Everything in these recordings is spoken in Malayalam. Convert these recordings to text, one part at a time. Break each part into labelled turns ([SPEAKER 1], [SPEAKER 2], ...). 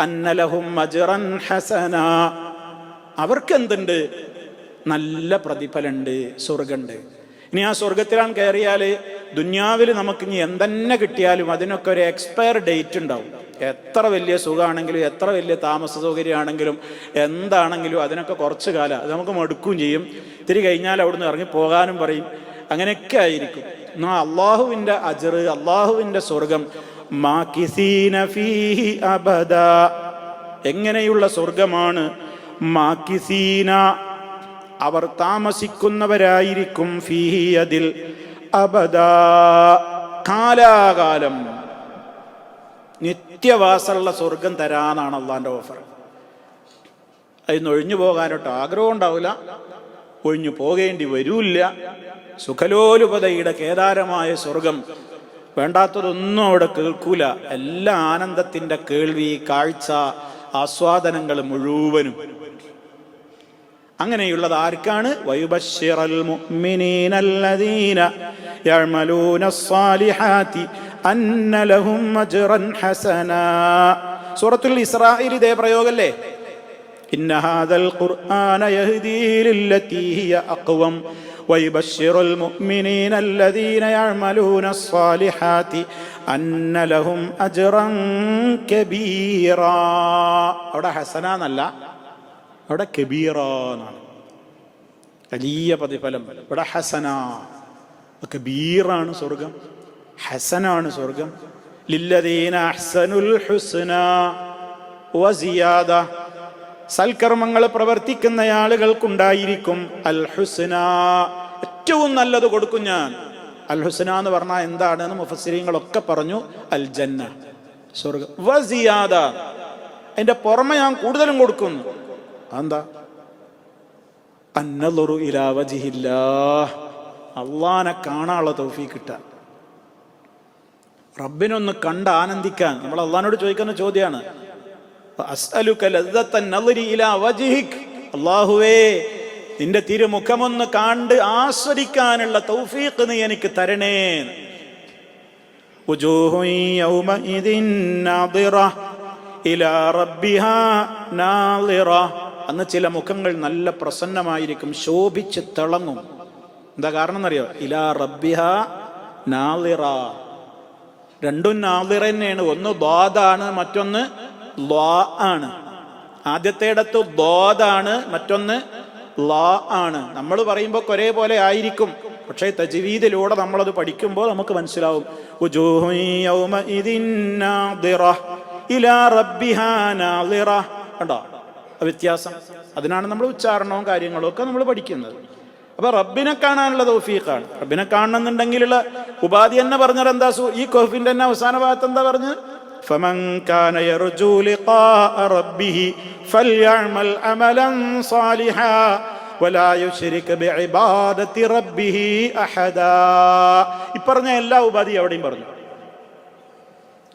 [SPEAKER 1] അന്ന ലഹും അജ്റൻ ഹസന, അവർക്ക് എന്തുണ്ട്? നല്ല പ്രതിഫലമുണ്ട്, സ്വർഗമുണ്ട്. ഇനി ആ സ്വർഗത്തിലാണ് കയറിയാൽ ദുന്യാവിൽ നമുക്ക് ഇനി എന്തെന്നെ കിട്ടിയാലും അതിനൊക്കെ ഒരു എക്സ്പയർ ഡേറ്റ് ഉണ്ടാവും. എത്ര വലിയ സുഖമാണെങ്കിലും എത്ര വലിയ താമസ സൗകര്യമാണെങ്കിലും എന്താണെങ്കിലും അതിനൊക്കെ കുറച്ച് കാലം അത് നമുക്ക് മടുക്കുകയും ചെയ്യും. ഇത്തിരി കഴിഞ്ഞാൽ അവിടുന്ന് ഇറങ്ങി പോകാനും പറയും. അങ്ങനെയൊക്കെ ആയിരിക്കും. എന്നാൽ അള്ളാഹുവിൻ്റെ അജ്ർ, അള്ളാഹുവിൻ്റെ സ്വർഗം മാകിസീന ഫീഹി അബദ, എങ്ങനെയുള്ള സ്വർഗമാണ്? മാകിസീന, അവർ താമസിക്കുന്നവരായിരിക്കും, ഫീഹി അതിൽ, അബദാ, കാലാകാലം, നിത്യവാസമുള്ള സ്വർഗം തരാനാണ് അള്ളാന്റെ ഓഫർ. അതിന്ന് ഒഴിഞ്ഞു പോകാനോട്ട് ആഗ്രഹം ഉണ്ടാവില്ല, ഒഴിഞ്ഞു പോകേണ്ടി വരൂല്ല. സുഖലോലുപതയുടെ കേദാരമായ സ്വർഗം, വേണ്ടാത്തതൊന്നും അവിടെ കേൾക്കൂല. എല്ലാ ആനന്ദത്തിന്റെ കേൾവി, കാഴ്ച, ആസ്വാദനങ്ങൾ മുഴുവനും. അങ്ങനെയുള്ളത് ആർക്കാണ്? വയുബശ്ശിറൽ മുഅ്മിനീനല്ലദീന യഅമലൂനസ്സാലിഹാതി അന്ന ലഹും അജ്റൻ ഹസനാ. സൂറത്തുൽ ഇസ്രായിൽ ഇതേ പ്രയോഗല്ലേ? ഇന്ന ഹാദൽ ഖുർആന യഹ്ദീ ലില്ലതീ ഹിയ അഖ്വം വയുബശ്ശിറുൽ മുഅ്മിനീനല്ലദീന യഅമലൂനസ്സാലിഹാതി അന്ന ലഹും അജ്റൻ കബീറാ. അവിടെ ഹസന എന്നല്ല, അവിടെ കബീറ എന്നാണ്, വലിയ പ്രതിഫലം. ഇവിടെ ഹസന, കബീറാണ് സ്വർഗം, ഹസനാണ് സ്വർഗം. ലില്ലദീന അഹ്സനുൽ ഹുസ്ന വസിയാദ, സൽക്കർമ്മങ്ങൾ പ്രവർത്തിക്കുന്ന ആളുകൾക്കുണ്ടായിരിക്കും അൽ ഹുസ്ന, ഏറ്റവും നല്ലത് കൊടുക്കും ഞാൻ. അൽ ഹുസ്ന എന്ന് പറഞ്ഞാൽ എന്താണെന്ന് മുഫസ്സിരീങ്ങളൊക്കെ പറഞ്ഞു. അൽ ജന്ന, സ്വർഗം. വസിയാദ, അതിന്റെ പുറമെ ഞാൻ കൂടുതലും കൊടുക്കുന്നു. എന്താ? അന്നളുറു ഇലാ വജ്ഹില്ലാഹ്, അള്ളാനെ കാണാനുള്ള തൗഫീഖ് കിട്ടാൻ, റബ്ബിനൊന്ന് കണ്ട് ആനന്ദിക്കാൻ. നമ്മൾ അള്ളാനോട് ചോദിക്കുന്ന ചോദ്യമാണ്, അസ്അലുക ലദ്ദത്തൻ നളരി ഇലാ വജ്ഹിക്, അല്ലാഹുവേ നിന്റെ തിരുമുഖമൊന്ന് കണ്ട് ആസ്വദിക്കാനുള്ള തൗഫീഖ് നീ എനിക്ക് തരണേ. വുജൂഹു യൗമഇദിൻ നാദിറ ഇലാ റബ്ബിഹാ നാളിറ, അന്ന് ചില മുഖങ്ങൾ നല്ല പ്രസന്നമായിരിക്കും, ശോഭിച്ച് തിളങ്ങും. എന്താ കാരണം എന്നറിയോ? ഇലാ റബ്ബിഹ നാളിറ. രണ്ടും നാളിറ തന്നെയാണ്. ഒന്ന് ദ്വാദാണ്, മറ്റൊന്ന് ലാ ആണ്. ആദ്യത്തേടത്ത് ദ്വാദാണ്, മറ്റൊന്ന് ലാ ആണ്. നമ്മൾ പറയുമ്പോൾ ഒരേപോലെ ആയിരിക്കും, പക്ഷേ തജ്വീദിലൂടെ നമ്മളത് പഠിക്കുമ്പോൾ നമുക്ക് മനസ്സിലാവും. വുജൂഹു യൗമഇദിൻ നാദിറ ഇലാ റബ്ബിഹാ നാളിറ. കണ്ടോ വ്യത്യാസം? അതിനാണ് നമ്മൾ ഉച്ചാരണവും കാര്യങ്ങളും ഒക്കെ നമ്മൾ പഠിക്കുന്നത്. അപ്പൊ റബ്ബിനെ കാണാനുള്ള തൗഫീഖാണ്. റബ്ബിനെ കാണണമെന്നുണ്ടെങ്കിലുള്ള ഉപാധി തന്നെ പറഞ്ഞാൽ എന്താ? ഈ കോഫിന്റെ തന്നെ അവസാന ഭാഗത്ത് എന്താ പറഞ്ഞ്? ഫമൻ കാന യർജു ലിഖാഅ റബ്ബിഹി ഫൽയഅമൽ അമലൻ സാലിഹാ വലാ യുശ്രിക് ബിഇബാദത്തി റബ്ബിഹി അഹദാ. ഇപ്പറഞ്ഞ എല്ലാ ഉപാധി എവിടെയും പറഞ്ഞു.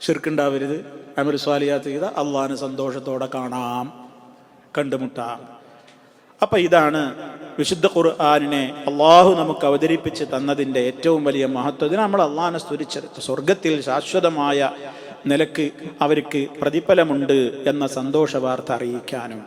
[SPEAKER 1] ശിർക്ക് അമൽ സ്വാലിഹാത്ത് ചെയ്ത അള്ളാഹിനെ സന്തോഷത്തോടെ കാണാം, കണ്ടുമുട്ടാം. അപ്പൊ ഇതാണ് വിശുദ്ധ ഖുർആനിനെ അള്ളാഹു നമുക്ക് അവതരിപ്പിച്ച് തന്നതിൻ്റെ ഏറ്റവും വലിയ മഹത്വത്തിന് നമ്മൾ അള്ളാഹിനെ സ്തുതിച്ചെടുത്ത് സ്വർഗത്തിൽ ശാശ്വതമായ നിലക്ക് അവർക്ക് പ്രതിഫലമുണ്ട് എന്ന സന്തോഷ വാർത്ത അറിയിക്കാനും